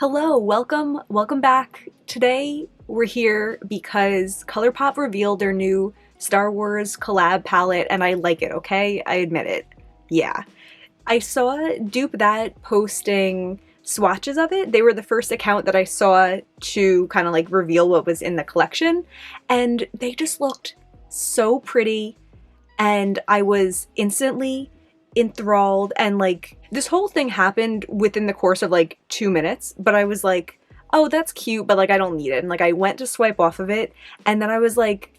Hello, welcome back. Today we're here because Colourpop revealed their new Star Wars collab palette and I like it, okay? I admit it. Yeah. I saw Dupe That posting swatches of it. They were the first account that I saw to kind of like reveal what was in the collection, and they just looked so pretty and I was instantly enthralled, and like this whole thing happened within the course of like 2 minutes, but I was like, oh, that's cute, but like I don't need it. And like I went to swipe off of it and then I was like,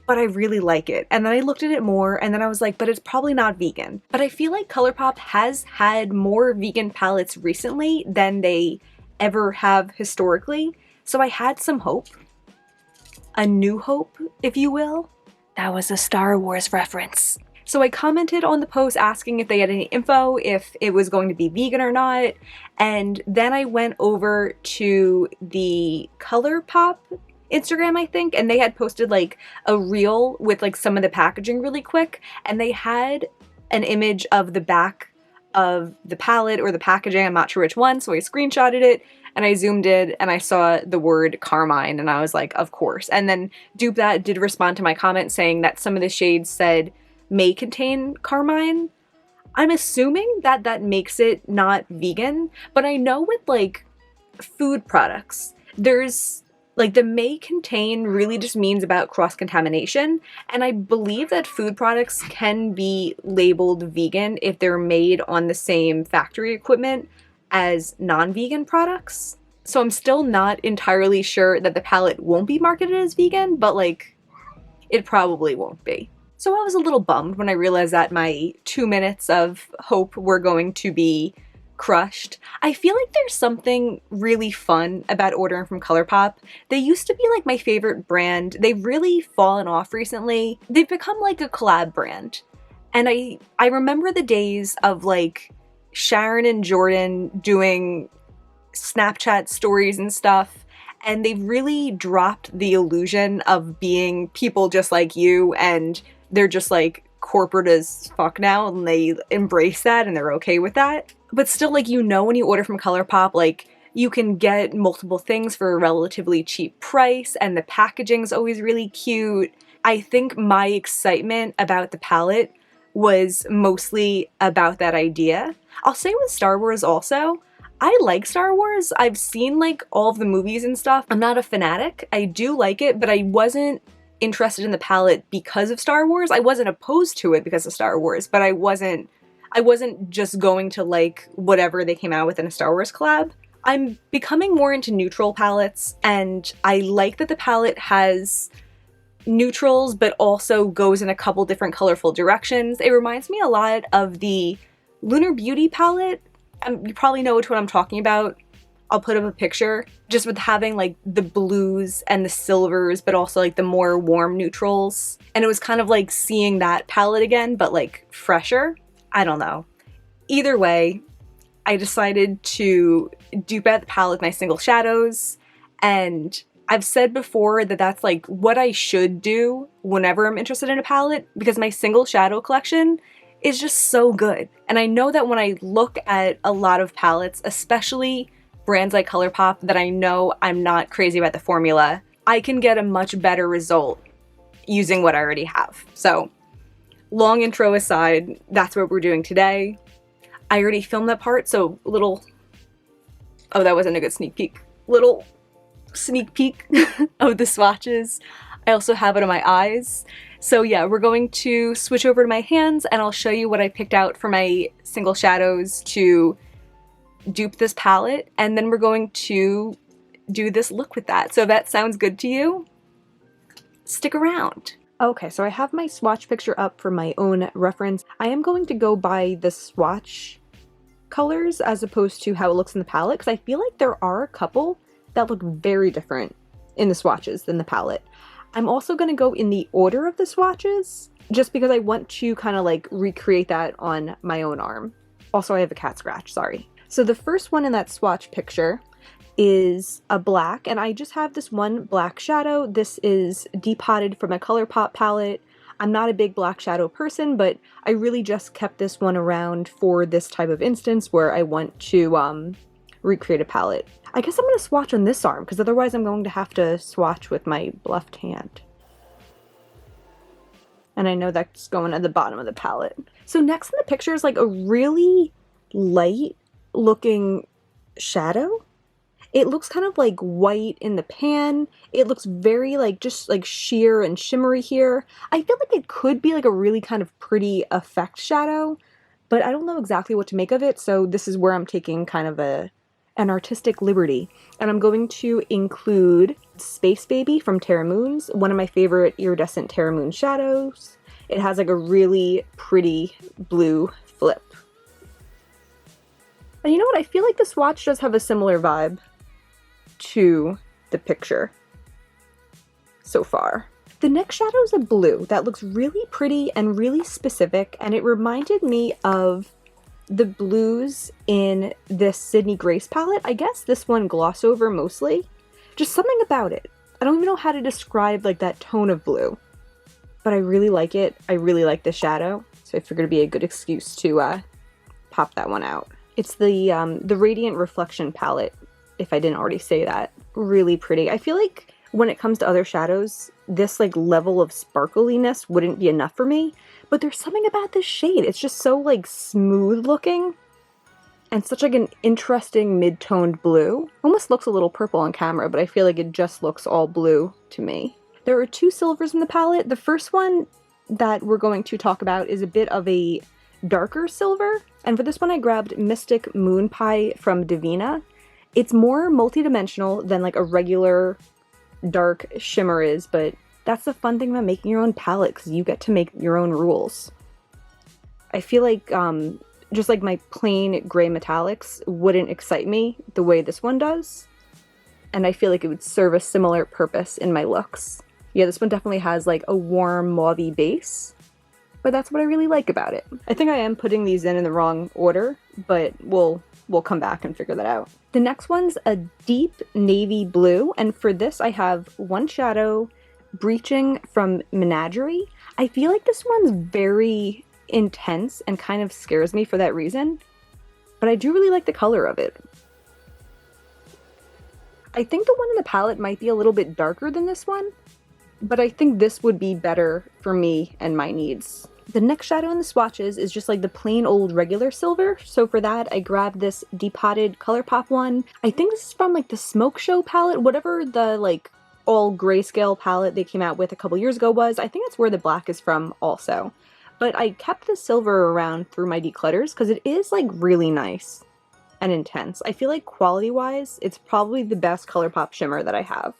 but I really like it. And then I looked at it more and then I was like, but it's probably not vegan. But I feel like Colourpop has had more vegan palettes recently than they ever have historically. So I had some hope. A new hope, if you will. That was a Star Wars reference. So I commented on the post asking if they had any info, if it was going to be vegan or not, and then I went over to the Colourpop Instagram, I think, and they had posted like a reel with like some of the packaging really quick, and they had an image of the back of the palette or the packaging, I'm not sure which one, so I screenshotted it and I zoomed in and I saw the word carmine and I was like, of course. And then Dupe That did respond to my comment saying that some of the shades said may contain carmine. I'm assuming that that makes it not vegan, but I know with like food products, there's like the may contain really just means about cross-contamination, and I believe that food products can be labeled vegan if they're made on the same factory equipment as non-vegan products. So I'm still not entirely sure that the palette won't be marketed as vegan, but like it probably won't be. So I was a little bummed when I realized that my 2 minutes of hope were going to be crushed. I feel like there's something really fun about ordering from Colourpop. They used to be like my favorite brand. They've really fallen off recently. They've become like a collab brand. And I remember the days of like Sharon and Jordan doing Snapchat stories and stuff, and they've really dropped the illusion of being people just like you, and they're just like corporate as fuck now, and they embrace that and they're okay with that. But still, like, you know, when you order from Colourpop, like you can get multiple things for a relatively cheap price and the packaging's always really cute. I think my excitement about the palette was mostly about that idea. I'll say with Star Wars also, I like Star Wars. I've seen like all of the movies and stuff. I'm not a fanatic. I do like it, but I wasn't interested in the palette because of Star Wars. I wasn't opposed to it because of Star Wars, but I wasn't just going to like whatever they came out with in a Star Wars collab. I'm becoming more into neutral palettes, and I like that the palette has neutrals but also goes in a couple different colorful directions. It reminds me a lot of the Lunar Beauty palette. You probably know which one I'm talking about. I'll put up a picture, just with having like the blues and the silvers, but also like the more warm neutrals. And it was kind of like seeing that palette again, but like fresher. I don't know. Either way, I decided to dupe out the palette with my single shadows. And I've said before that that's like what I should do whenever I'm interested in a palette, because my single shadow collection is just so good. And I know that when I look at a lot of palettes, especially brands like Colourpop that I know I'm not crazy about the formula, I can get a much better result using what I already have. So, long intro aside, that's what we're doing today. I already filmed that part, so little... Oh, that wasn't a good sneak peek. Little sneak peek of the swatches. I also have it on my eyes. So yeah, we're going to switch over to my hands and I'll show you what I picked out for my single shadows to dupe this palette, and then we're going to do this look with that. So if that sounds good to you, stick around. Okay, so I have my swatch picture up for my own reference. I am going to go by the swatch colors as opposed to how it looks in the palette, because I feel like there are a couple that look very different in the swatches than the palette. I'm also going to go in the order of the swatches, just because I want to kind of like recreate that on my own arm. Also, I have a cat scratch, sorry. So the first one in that swatch picture is a black, and I just have this one black shadow. This is depotted from a Colourpop palette. I'm not a big black shadow person, but I really just kept this one around for this type of instance where I want to recreate a palette. I guess I'm going to swatch on this arm, because otherwise I'm going to have to swatch with my left hand. And I know that's going at the bottom of the palette. So next in the picture is like a really light looking shadow. It looks kind of like white in the pan. It looks very like just like sheer and shimmery here. I feel like it could be like a really kind of pretty effect shadow, but I don't know exactly what to make of it, so this is where I'm taking kind of an artistic liberty. And I'm going to include Space Baby from Terra Moons, one of my favorite iridescent Terra Moon shadows. It has like a really pretty blue flip. And you know what? I feel like the swatch does have a similar vibe to the picture so far. The next shadow is a blue that looks really pretty and really specific, and it reminded me of the blues in this Sydney Grace palette. I guess this one gloss over mostly. Just something about it. I don't even know how to describe like that tone of blue, but I really like it. I really like the shadow, so I figured it'd be a good excuse to pop that one out. It's the Radiant Reflection palette, if I didn't already say that. Really pretty. I feel like when it comes to other shadows, this like level of sparkliness wouldn't be enough for me, but there's something about this shade. It's just so like smooth looking and such like an interesting mid-toned blue. Almost looks a little purple on camera, but I feel like it just looks all blue to me. There are two silvers in the palette. The first one that we're going to talk about is a bit of a darker silver, and for this one I grabbed Mystic Moonpie from Devinah. It's more multi-dimensional than like a regular dark shimmer is, but that's the fun thing about making your own palette, because you get to make your own rules. I feel like just like my plain gray metallics wouldn't excite me the way this one does, and I feel like it would serve a similar purpose in my looks. Yeah, this one definitely has like a warm mauvey base, but that's what I really like about it. I think I am putting these in the wrong order, but we'll come back and figure that out. The next one's a deep navy blue, and for this I have one shadow, Breaching from Menagerie. I feel like this one's very intense and kind of scares me for that reason, but I do really like the color of it. I think the one in the palette might be a little bit darker than this one, but I think this would be better for me and my needs. The next shadow in the swatches is just like the plain old regular silver, so for that I grabbed this depotted Colourpop one. I think this is from like the Smoke Show palette, whatever the like all grayscale palette they came out with a couple years ago was. I think that's where the black is from also. But I kept the silver around through my declutters because it is like really nice and intense. I feel like quality-wise, it's probably the best Colourpop shimmer that I have.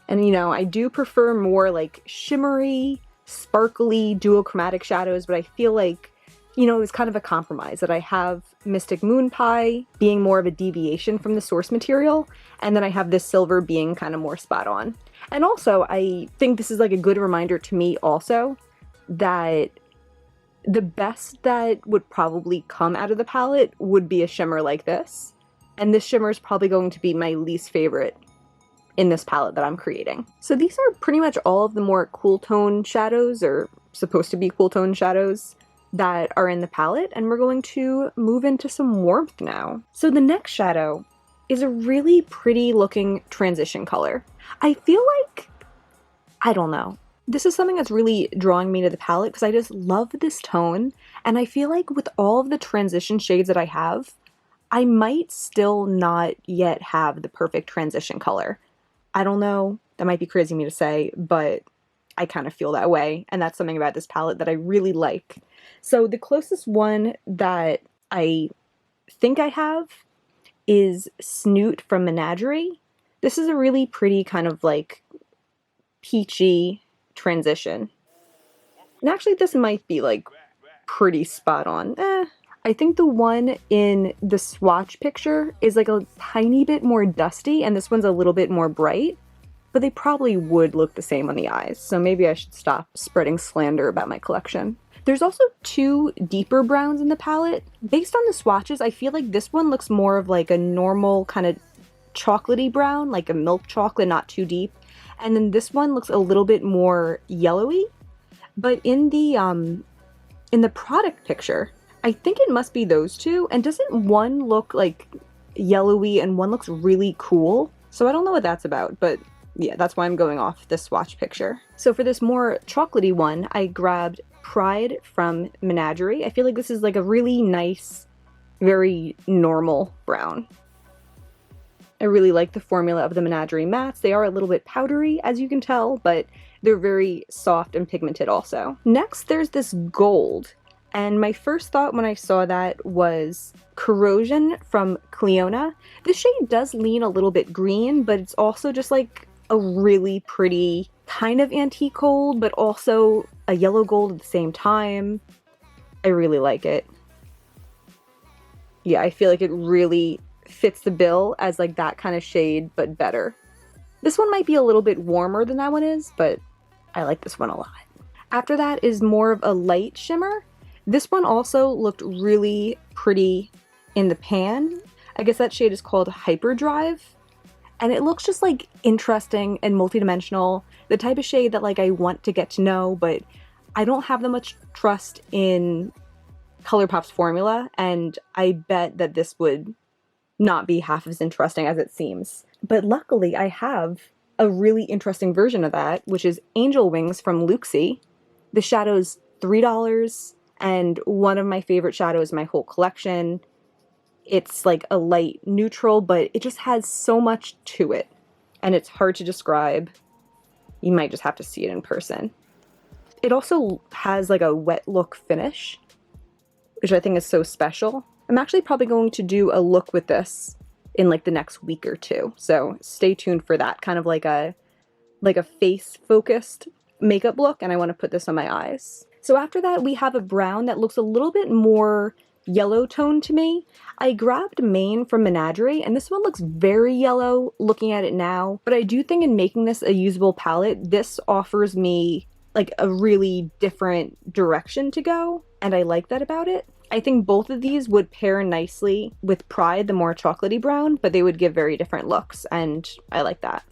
And you know, I do prefer more like shimmery, sparkly, duochromatic shadows, but I feel like, you know, it was kind of a compromise that I have Mystic Moonpie being more of a deviation from the source material, and then I have this silver being kind of more spot on. And also, I think this is like a good reminder to me also that the best that would probably come out of the palette would be a shimmer like this, and this shimmer is probably going to be my least favorite in this palette that I'm creating. So these are pretty much all of the more cool tone shadows, or supposed to be cool tone shadows, that are in the palette, and we're going to move into some warmth now. So the next shadow is a really pretty looking transition color. I feel like, I don't know, this is something that's really drawing me to the palette because I just love this tone, and I feel like with all of the transition shades that I have, I might still not yet have the perfect transition color. I don't know, that might be crazy of me to say, but I kind of feel that way, and that's something about this palette that I really like. So the closest one that I think I have is Snoot from Menagerie. This is a really pretty kind of like peachy transition. And actually this might be like pretty spot on. I think the one in the swatch picture is like a tiny bit more dusty, and this one's a little bit more bright, but they probably would look the same on the eyes, so maybe I should stop spreading slander about my collection. There's also two deeper browns in the palette. Based on the swatches, I feel like this one looks more of like a normal kind of chocolatey brown, like a milk chocolate, not too deep, and then this one looks a little bit more yellowy. But in the product picture, I think it must be those two, and doesn't one look like yellowy and one looks really cool. So I don't know what that's about, but yeah, that's why I'm going off this swatch picture. So for this more chocolatey one, I grabbed Pride from Menagerie. I feel like this is like a really nice, very normal brown. I really like the formula of the Menagerie mattes. They are a little bit powdery, as you can tell, but they're very soft and pigmented also. Next, there's this gold. And my first thought when I saw that was Corrosion from Clionadh. This shade does lean a little bit green, but it's also just like a really pretty kind of antique gold, but also a yellow gold at the same time. I really like it. Yeah, I feel like it really fits the bill as like that kind of shade, but better. This one might be a little bit warmer than that one is, but I like this one a lot. After that is more of a light shimmer. This one also looked really pretty in the pan. I guess that shade is called Hyperdrive. And it looks just like interesting and multidimensional. The type of shade that like I want to get to know, but I don't have that much trust in Colourpop's formula, and I bet that this would not be half as interesting as it seems. But luckily I have a really interesting version of that, which is Angel Wings from Looxi. The shadow's $3 and one of my favorite shadows in my whole collection. It's like a light neutral, but it just has so much to it and it's hard to describe. You might just have to see it in person. It also has like a wet look finish, which I think is so special. I'm actually probably going to do a look with this in like the next week or two, so stay tuned for that. Kind of like a face focused makeup look, and I want to put this on my eyes. So after that we have a brown that looks a little bit more yellow tone to me. I grabbed Main from Menagerie, and this one looks very yellow looking at it now, but I do think in making this a usable palette, this offers me like a really different direction to go, and I like that about it. I think both of these would pair nicely with Pride, the more chocolatey brown, but they would give very different looks, and I like that.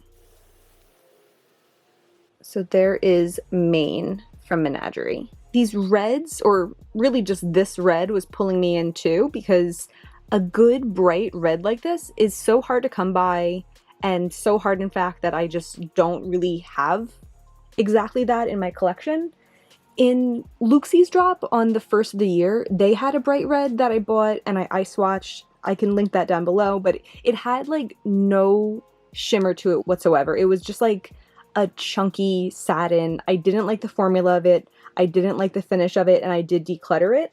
So there is Main from Menagerie. These reds, or really just this red, was pulling me in too, because a good bright red like this is so hard to come by, and so hard in fact that I just don't really have exactly that in my collection. In Looxi's drop on the first of the year, they had a bright red that I bought and I swatched. I can link that down below, but it had like no shimmer to it whatsoever. It was just like a chunky satin. I didn't like the formula of it. I didn't like the finish of it, and I did declutter it.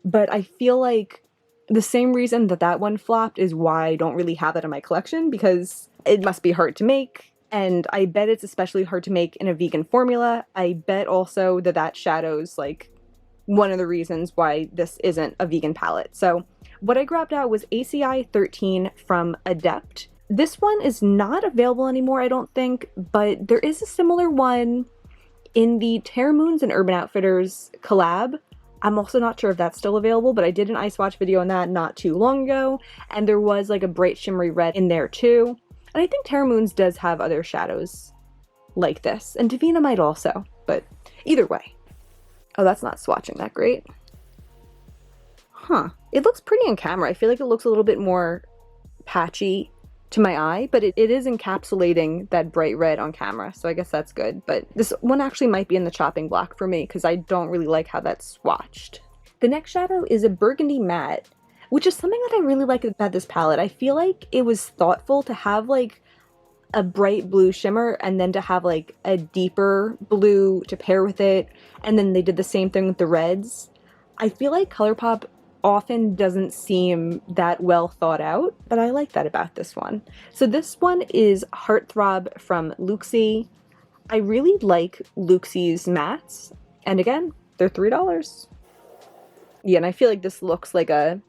But I feel like the same reason that that one flopped is why I don't really have that in my collection, because it must be hard to make. And I bet it's especially hard to make in a vegan formula. I bet also that that shadow's like one of the reasons why this isn't a vegan palette. So what I grabbed out was ACI13 from Adept. This one is not available anymore, I don't think, but there is a similar one in the Terra Moons and Urban Outfitters collab. I'm also not sure if that's still available, but I did an eye swatch video on that not too long ago, and there was like a bright shimmery red in there too. And I think Terra Moons does have other shadows like this, and Devinah might also, but either way. Oh, that's not swatching that great. Huh. It looks pretty on camera. I feel like it looks a little bit more patchy to my eye, but it is encapsulating that bright red on camera, so I guess that's good. But this one actually might be in the chopping block for me, because I don't really like how that's swatched. The next shadow is a burgundy matte, which is something that I really like about this palette. I feel like it was thoughtful to have like a bright blue shimmer and then to have like a deeper blue to pair with it, and then they did the same thing with the reds. I feel like Colourpop often doesn't seem that well thought out, but I like that about this one. So this one is Heartthrob from Looxi. I really like Looxi's mattes, and again, they're $3. Yeah, and I feel like this looks like a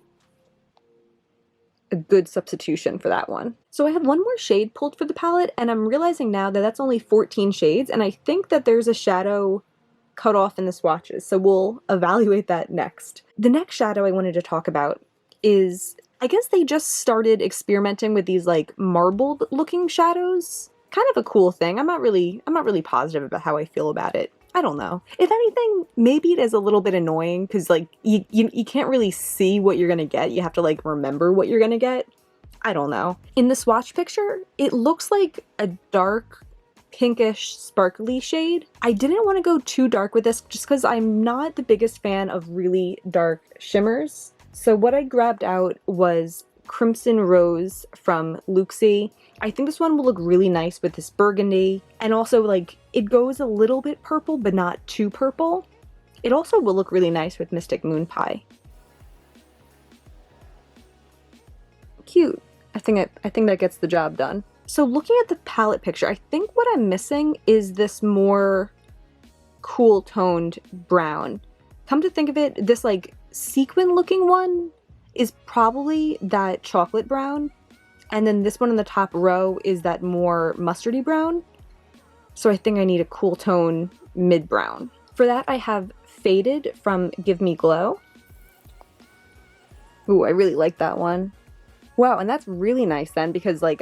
good substitution for that one. So I have one more shade pulled for the palette, and I'm realizing now that that's only 14 shades, and I think that there's a shadow cut off in the swatches, so we'll evaluate that next. The next shadow I wanted to talk about is, I guess they just started experimenting with these like marbled looking shadows. Kind of a cool thing. I'm not really positive about how I feel about it. I don't know. If anything, maybe it is a little bit annoying, because like you can't really see what you're gonna get. You have to like remember what you're gonna get. I don't know. In the swatch picture, it looks like a dark pinkish sparkly shade. I didn't want to go too dark with this just because I'm not the biggest fan of really dark shimmers. So what I grabbed out was Crimson Rose from Looxi. I think this one will look really nice with this burgundy, and also like it goes a little bit purple but not too purple. It also will look really nice with Mystic Moonpie. Cute. I think that gets the job done. So looking at the palette picture, I think what I'm missing is this more cool toned brown. Come to think of it, this like sequin looking one is probably that chocolate brown, and then this one in the top row is that more mustardy brown. So I think I need a cool tone mid brown. For that I have Faded from Give Me Glow. Ooh, I really like that one. Wow, and that's really nice then, because like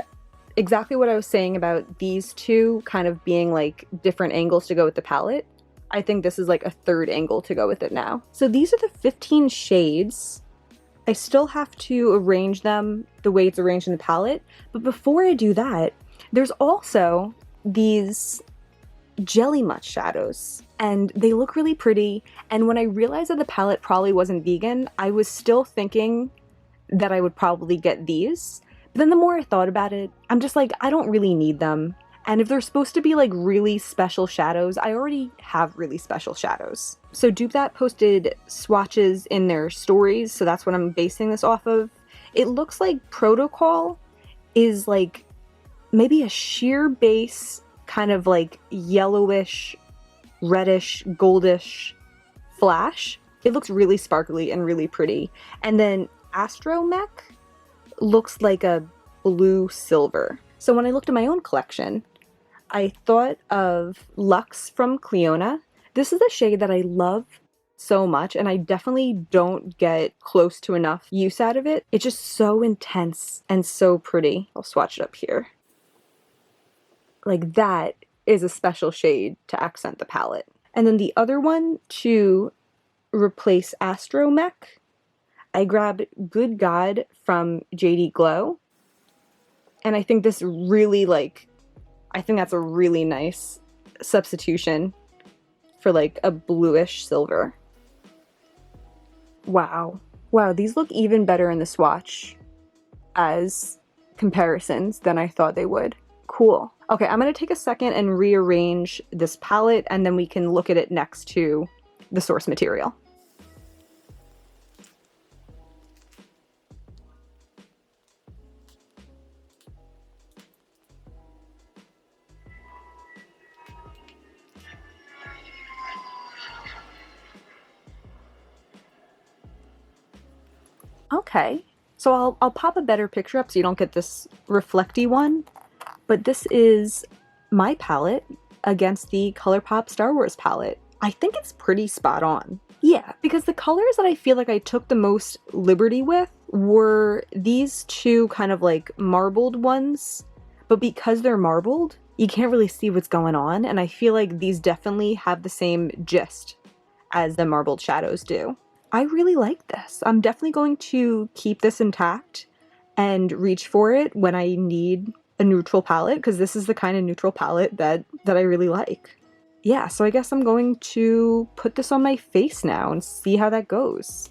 exactly what I was saying about these two kind of being like different angles to go with the palette. I think this is like a third angle to go with it now. So these are the 15 shades. I still have to arrange them the way it's arranged in the palette, but before I do that, there's also these jelly much shadows, and they look really pretty. And when I realized that the palette probably wasn't vegan, I was still thinking that I would probably get these. But then the more I thought about it, I'm just like, I don't really need them. And if they're supposed to be like really special shadows, I already have really special shadows. So Dupe That posted swatches in their stories, so that's what I'm basing this off of. It looks like Protocol is like maybe a sheer base, kind of like yellowish, reddish, goldish flash. It looks really sparkly and really pretty. And then Astromech looks like a blue silver. So when I looked at my own collection, I thought of Luxe from Clionadh. This is a shade that I love so much, and I definitely don't get close to enough use out of it. It's just so intense and so pretty. I'll swatch it up here. Like, that is a special shade to accent the palette. And then the other one to replace Astromech, I grabbed Good God from JD Glow. And I think this really I think that's a really nice substitution for like a bluish silver. Wow. Wow, these look even better in the swatch as comparisons than I thought they would. Cool. Okay, I'm gonna take a second and rearrange this palette, and then we can look at it next to the source material. Okay, so I'll pop a better picture up so you don't get this reflecty one, but this is my palette against the Colourpop Star Wars palette. I think it's pretty spot on. Yeah, because the colors that I feel like I took the most liberty with were these two kind of like marbled ones, but because they're marbled, you can't really see what's going on, and I feel like these definitely have the same gist as the marbled shadows do. I really like this. I'm definitely going to keep this intact and reach for it when I need a neutral palette, because this is the kind of neutral palette that I really like. Yeah, so I guess I'm going to put this on my face now and see how that goes.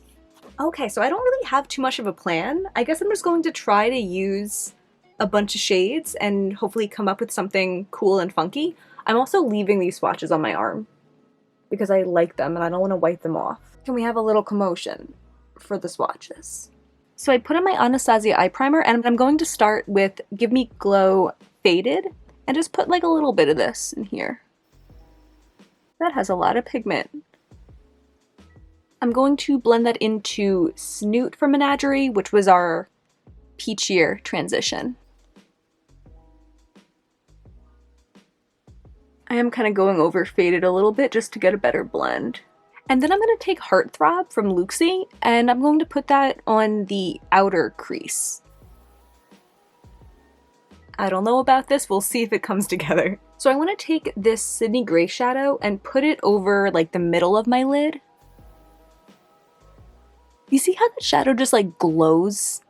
Okay, so I don't really have too much of a plan. I guess I'm just going to try to use a bunch of shades and hopefully come up with something cool and funky. I'm also leaving these swatches on my arm because I like them and I don't want to wipe them off. Can we have a little commotion for the swatches? So I put on my Anastasia eye primer, and I'm going to start with Give Me Glow Faded and just put like a little bit of this in here. That has a lot of pigment. I'm going to blend that into Snoot from Menagerie, which was our peachier transition. I am kind of going over Faded a little bit just to get a better blend. And then I'm going to take Heartthrob from Looxi, and I'm going to put that on the outer crease. I don't know about this, we'll see if it comes together. So I want to take this Sydney Gray shadow and put it over like the middle of my lid. You see how the shadow just like glows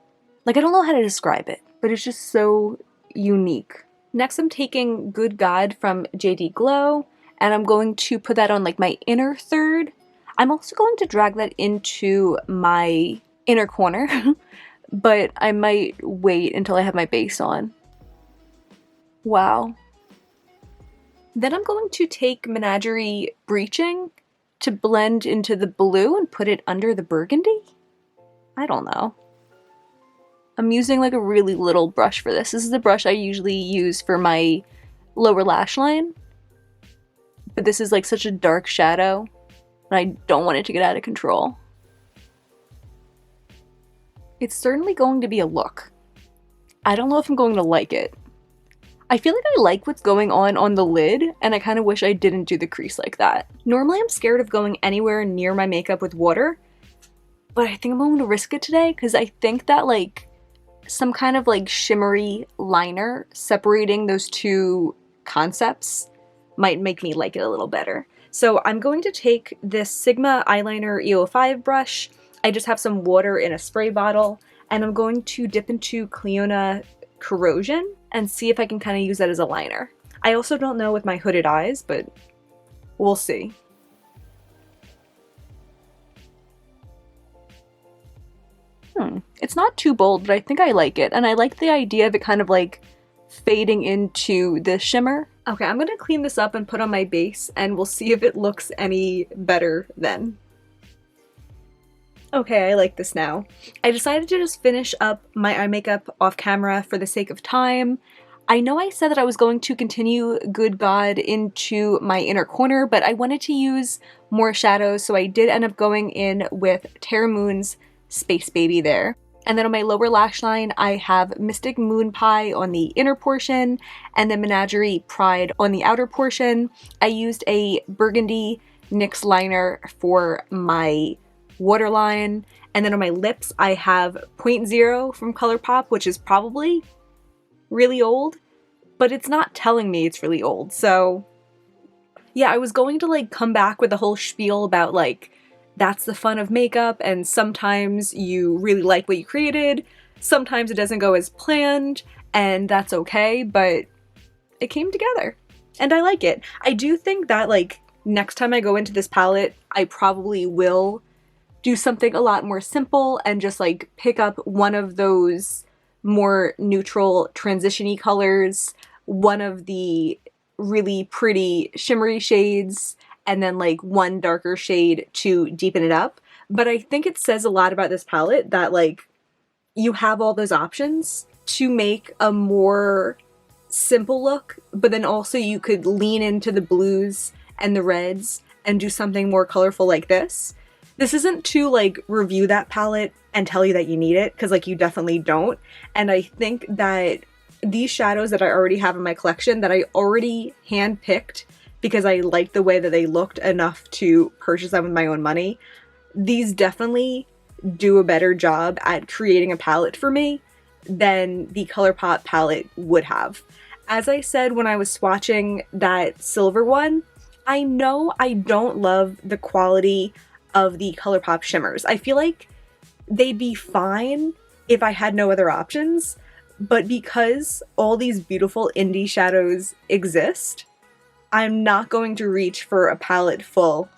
Like, I don't know how to describe it, but it's just so unique. Next, I'm taking Good God from JD Glow, and I'm going to put that on like my inner third. I'm also going to drag that into my inner corner, but I might wait until I have my base on. Wow. Then I'm going to take Menagerie Breaching to blend into the blue and put it under the burgundy? I don't know. I'm using like a really little brush for this. This is the brush I usually use for my lower lash line. But this is like such a dark shadow, and I don't want it to get out of control. It's certainly going to be a look. I don't know if I'm going to like it. I feel like I like what's going on the lid, and I kind of wish I didn't do the crease like that. Normally I'm scared of going anywhere near my makeup with water, but I think I'm going to risk it today because I think that like some kind of like shimmery liner separating those two concepts might make me like it a little better. So I'm going to take this Sigma eyeliner EO5 brush. I just have some water in a spray bottle, and I'm going to dip into Clionadh Corrosion and see if I can kind of use that as a liner. I also don't know with my hooded eyes, but we'll see. It's not too bold, but I think I like it, and I like the idea of it kind of like fading into the shimmer. Okay, I'm gonna clean this up and put on my base, and we'll see if it looks any better then. Okay, I like this now. I decided to just finish up my eye makeup off camera for the sake of time. I know I said that I was going to continue Good God into my inner corner, but I wanted to use more shadows, so I did end up going in with Terra Moon's Space Baby there. And then on my lower lash line, I have Mystic Moonpie on the inner portion, and then Menagerie Pride on the outer portion. I used a burgundy NYX liner for my waterline, and then on my lips I have Point Zero from Colourpop, which is probably really old, but it's not telling me it's really old. So yeah, I was going to like come back with a whole spiel about like that's the fun of makeup, and sometimes you really like what you created, sometimes it doesn't go as planned, and that's okay, but it came together and I like it. I do think that like next time I go into this palette, I probably will do something a lot more simple and just like pick up one of those more neutral transition-y colors, one of the really pretty shimmery shades, and then like one darker shade to deepen it up. But I think it says a lot about this palette that like you have all those options to make a more simple look, but then also you could lean into the blues and the reds and do something more colorful like this. This isn't to like review that palette and tell you that you need it, because like you definitely don't. And I think that these shadows that I already have in my collection that I already handpicked because I liked the way that they looked enough to purchase them with my own money, these definitely do a better job at creating a palette for me than the Colourpop palette would have. As I said when I was swatching that silver one, I know I don't love the quality of the Colourpop shimmers. I feel like they'd be fine if I had no other options, but because all these beautiful indie shadows exist, I'm not going to reach for a palette full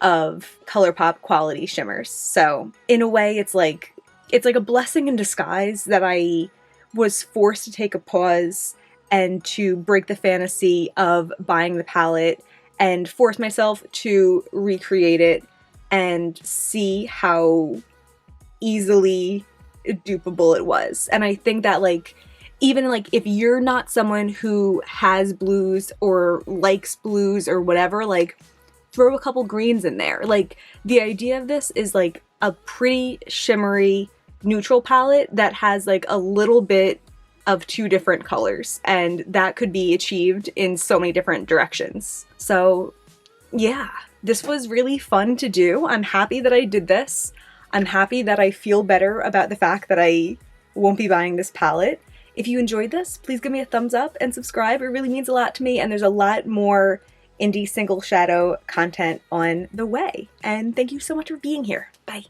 of Colourpop quality shimmers. So in a way, it's like a blessing in disguise that I was forced to take a pause and to break the fantasy of buying the palette and force myself to recreate it and see how easily dupeable it was. And I think that like even like if you're not someone who has blues or likes blues or whatever, like throw a couple greens in there. Like the idea of this is like a pretty shimmery neutral palette that has like a little bit of two different colors, and that could be achieved in so many different directions. So yeah, this was really fun to do. I'm happy that I did this. I'm happy that I feel better about the fact that I won't be buying this palette. If you enjoyed this, please give me a thumbs up and subscribe. It really means a lot to me, and there's a lot more indie single shadow content on the way. And thank you so much for being here. Bye.